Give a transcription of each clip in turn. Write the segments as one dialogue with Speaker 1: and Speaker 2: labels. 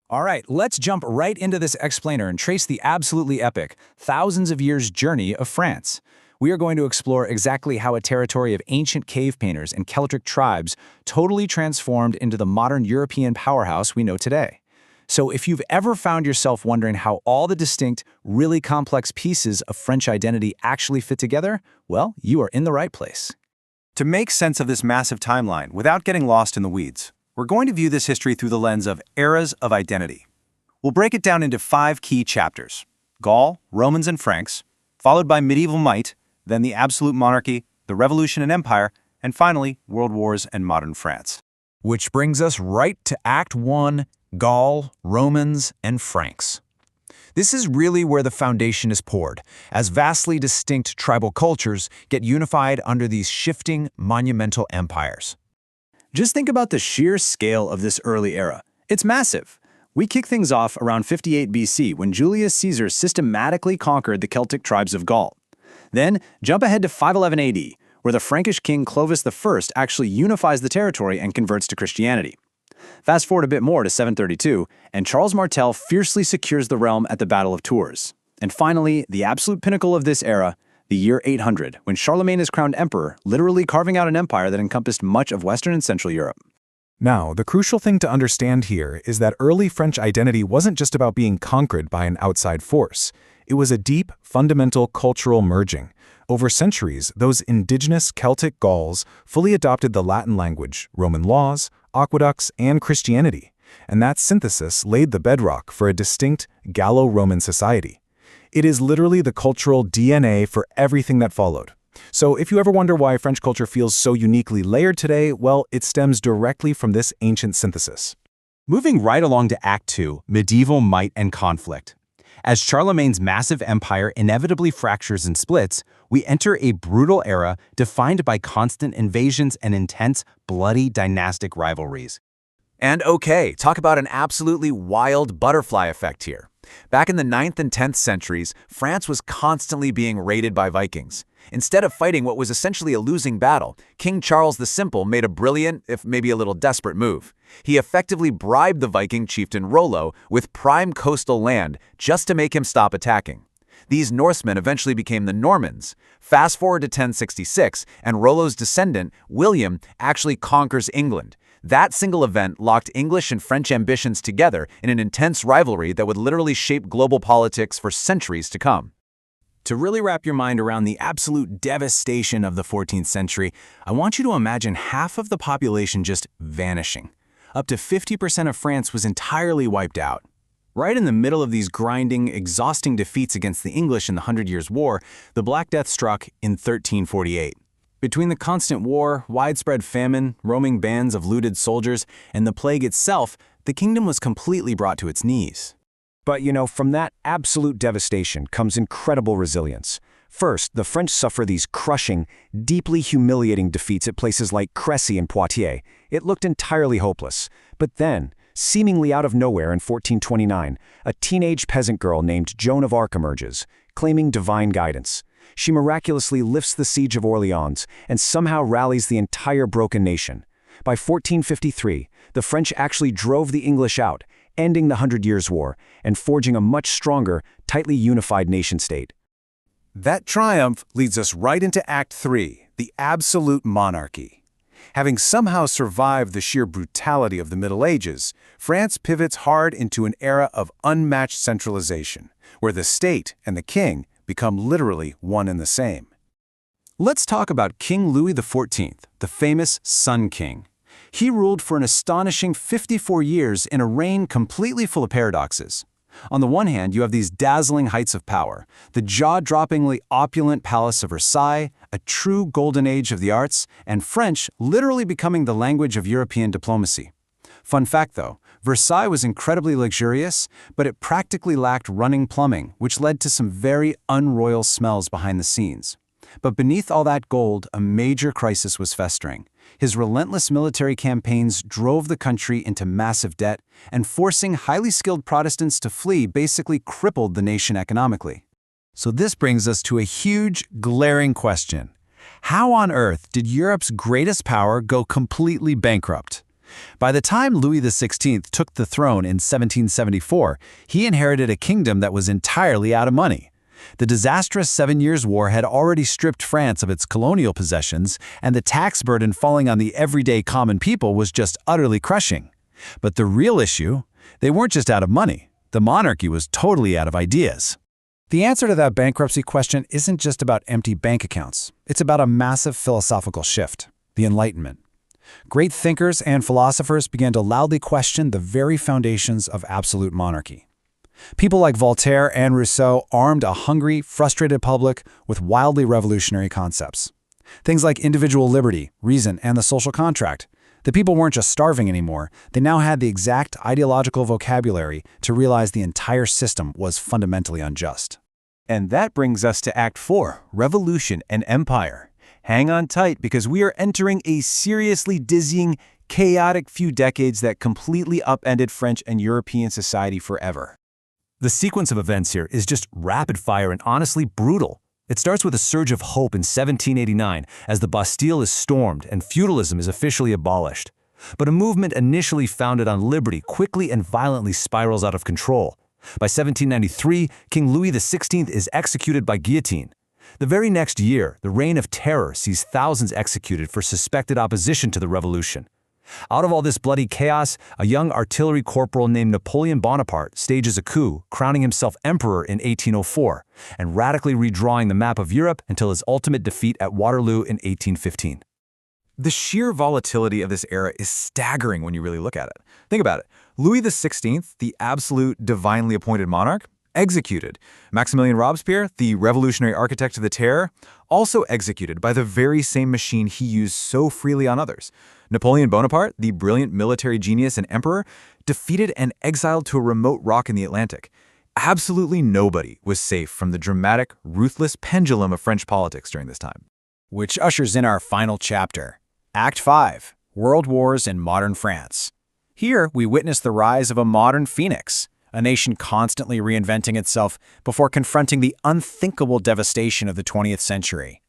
Speaker 1: All right, let's jump right into this explainer and trace the absolutely epic, thousands of years journey of France. We are going to explore exactly how a territory of ancient cave painters and Celtic tribes totally transformed into the modern European powerhouse we know today. So if you've ever found yourself wondering how all the distinct, really complex pieces of French identity actually fit together, well, you are in the right place.
Speaker 2: To make sense of this massive timeline without getting lost in the weeds, we're going to view this history through the lens of eras of identity. We'll break it down into 5 key chapters: Gaul, Romans and Franks, followed by medieval might, then the absolute monarchy, the revolution and empire, and finally, world wars and modern France.
Speaker 1: Which brings us right to Act 1, Gaul, Romans, and Franks. This is really where the foundation is poured, as vastly distinct tribal cultures get unified under these shifting, monumental empires. Just think about the sheer scale of this early era. It's massive. We kick things off around 58 BC when Julius Caesar systematically conquered the Celtic tribes of Gaul. Then, jump ahead to 511 AD, where the Frankish king Clovis I actually unifies the territory and converts to Christianity. Fast forward a bit more to 732, and Charles Martel fiercely secures the realm at the Battle of Tours. And finally, the absolute pinnacle of this era, the year 800, when Charlemagne is crowned emperor, literally carving out an empire that encompassed much of Western and Central Europe.
Speaker 3: Now, the crucial thing to understand here is that early French identity wasn't just about being conquered by an outside force. It was a deep, fundamental cultural merging. Over centuries, those indigenous Celtic Gauls fully adopted the Latin language, Roman laws, aqueducts, and Christianity, and that synthesis laid the bedrock for a distinct Gallo-Roman society. It is literally the cultural DNA for everything that followed. So if you ever wonder why French culture feels so uniquely layered today, well, it stems directly from this ancient synthesis.
Speaker 2: Moving right along to Act 2, medieval might and conflict. As Charlemagne's massive empire inevitably fractures and splits, we enter a brutal era defined by constant invasions and intense, bloody dynastic rivalries.
Speaker 1: And okay, talk about an absolutely wild butterfly effect here. Back in the 9th and 10th centuries, France was constantly being raided by Vikings. Instead of fighting what was essentially a losing battle, King Charles the Simple made a brilliant, if maybe a little desperate move. He effectively bribed the Viking chieftain Rollo with prime coastal land just to make him stop attacking. These Norsemen eventually became the Normans. Fast forward to 1066, and Rollo's descendant, William, actually conquers England. That single event locked English and French ambitions together in an intense rivalry that would literally shape global politics for centuries to come. To really wrap your mind around the absolute devastation of the 14th century, I want you to imagine half of the population just vanishing. Up to 50% of France was entirely wiped out. Right in the middle of these grinding, exhausting defeats against the English in the Hundred Years' War, the Black Death struck in 1348. Between the constant war, widespread famine, roaming bands of looted soldiers, and the plague itself, the kingdom was completely brought to its knees.
Speaker 4: But from that absolute devastation comes incredible resilience. First, the French suffer these crushing, deeply humiliating defeats at places like Crécy and Poitiers. It looked entirely hopeless. But then, seemingly out of nowhere in 1429, a teenage peasant girl named Joan of Arc emerges, claiming divine guidance. She miraculously lifts the siege of Orleans and somehow rallies the entire broken nation. By 1453, the French actually drove the English out, ending the Hundred Years' War and forging a much stronger, tightly unified nation-state.
Speaker 2: That triumph leads us right into Act 3, the absolute monarchy. Having somehow survived the sheer brutality of the Middle Ages, France pivots hard into an era of unmatched centralization, where the state and the king become literally one and the same. Let's talk about King Louis XIV, the famous Sun King. He ruled for an astonishing 54 years in a reign completely full of paradoxes. On the one hand, you have these dazzling heights of power, the jaw-droppingly opulent Palace of Versailles, a true golden age of the arts, and French literally becoming the language of European diplomacy. Fun fact though, Versailles was incredibly luxurious, but it practically lacked running plumbing, which led to some very unroyal smells behind the scenes. But beneath all that gold, a major crisis was festering. His relentless military campaigns drove the country into massive debt, and forcing highly skilled Protestants to flee basically crippled the nation economically. So this brings us to a huge, glaring question. How on earth did Europe's greatest power go completely bankrupt? By the time Louis XVI took the throne in 1774, he inherited a kingdom that was entirely out of money. The disastrous 7 Years' War had already stripped France of its colonial possessions, and the tax burden falling on the everyday common people was just utterly crushing. But the real issue? They weren't just out of money. The monarchy was totally out of ideas.
Speaker 3: The answer to that bankruptcy question isn't just about empty bank accounts. It's about a massive philosophical shift, the Enlightenment. Great thinkers and philosophers began to loudly question the very foundations of absolute monarchy. People like Voltaire and Rousseau armed a hungry, frustrated public with wildly revolutionary concepts. Things like individual liberty, reason, and the social contract. The people weren't just starving anymore, they now had the exact ideological vocabulary to realize the entire system was fundamentally unjust.
Speaker 2: And that brings us to Act 4, Revolution and Empire. Hang on tight because we are entering a seriously dizzying, chaotic few decades that completely upended French and European society forever. The sequence of events here is just rapid fire and honestly brutal. It starts with a surge of hope in 1789 as the Bastille is stormed and feudalism is officially abolished. But a movement initially founded on liberty quickly and violently spirals out of control. By 1793, King Louis XVI is executed by guillotine. The very next year, the Reign of Terror sees thousands executed for suspected opposition to the revolution. Out of all this bloody chaos, a young artillery corporal named Napoleon Bonaparte stages a coup, crowning himself emperor in 1804, and radically redrawing the map of Europe until his ultimate defeat at Waterloo in 1815.
Speaker 1: The sheer volatility of this era is staggering when you really look at it. Think about it. Louis XVI, the absolute divinely appointed monarch, executed. Maximilien Robespierre, the revolutionary architect of the terror, also executed by the very same machine he used so freely on others. Napoleon Bonaparte, the brilliant military genius and emperor, defeated and exiled to a remote rock in the Atlantic. Absolutely nobody was safe from the dramatic, ruthless pendulum of French politics during this time.
Speaker 2: Which ushers in our final chapter, Act 5, World Wars in Modern France. Here, we witness the rise of a modern phoenix, a nation constantly reinventing itself before confronting the unthinkable devastation of the 20th century.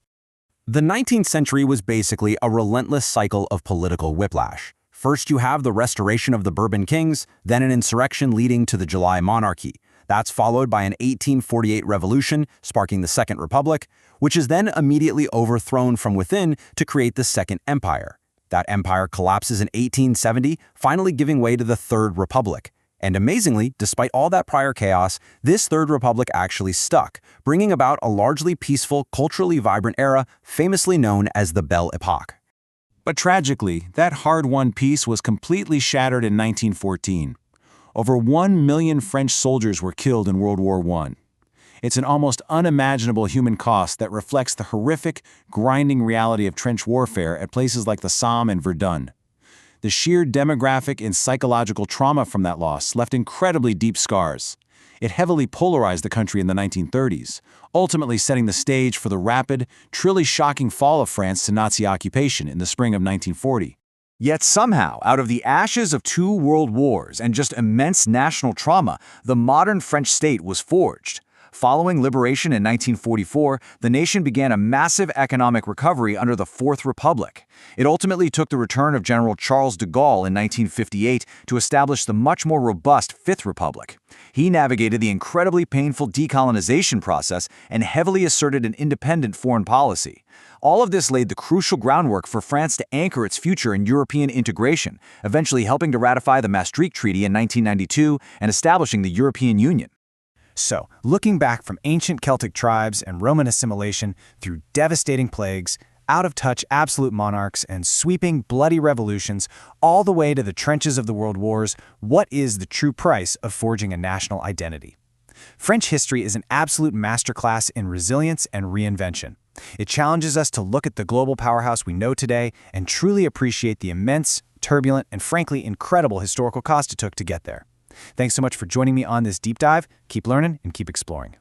Speaker 3: The 19th century was basically a relentless cycle of political whiplash. First, you have the restoration of the Bourbon kings, then an insurrection leading to the July Monarchy. That's followed by an 1848 revolution, sparking the Second Republic, which is then immediately overthrown from within to create the Second Empire. That empire collapses in 1870, finally giving way to the Third Republic. And amazingly, despite all that prior chaos, this Third Republic actually stuck, bringing about a largely peaceful, culturally vibrant era famously known as the Belle Epoque.
Speaker 2: But tragically, that hard-won peace was completely shattered in 1914. Over 1 million French soldiers were killed in World War I. It's an almost unimaginable human cost that reflects the horrific, grinding reality of trench warfare at places like the Somme and Verdun. The sheer demographic and psychological trauma from that loss left incredibly deep scars. It heavily polarized the country in the 1930s, ultimately setting the stage for the rapid, truly shocking fall of France to Nazi occupation in the spring of 1940.
Speaker 1: Yet somehow, out of the ashes of 2 world wars and just immense national trauma, the modern French state was forged. Following liberation in 1944, the nation began a massive economic recovery under the Fourth Republic. It ultimately took the return of General Charles de Gaulle in 1958 to establish the much more robust Fifth Republic. He navigated the incredibly painful decolonization process and heavily asserted an independent foreign policy. All of this laid the crucial groundwork for France to anchor its future in European integration, eventually helping to ratify the Maastricht Treaty in 1992 and establishing the European Union.
Speaker 2: So, looking back from ancient Celtic tribes and Roman assimilation through devastating plagues, out-of-touch absolute monarchs, and sweeping bloody revolutions, all the way to the trenches of the world wars, what is the true price of forging a national identity? French history is an absolute masterclass in resilience and reinvention. It challenges us to look at the global powerhouse we know today and truly appreciate the immense, turbulent, and frankly incredible historical cost it took to get there. Thanks so much for joining me on this deep dive. Keep learning and keep exploring.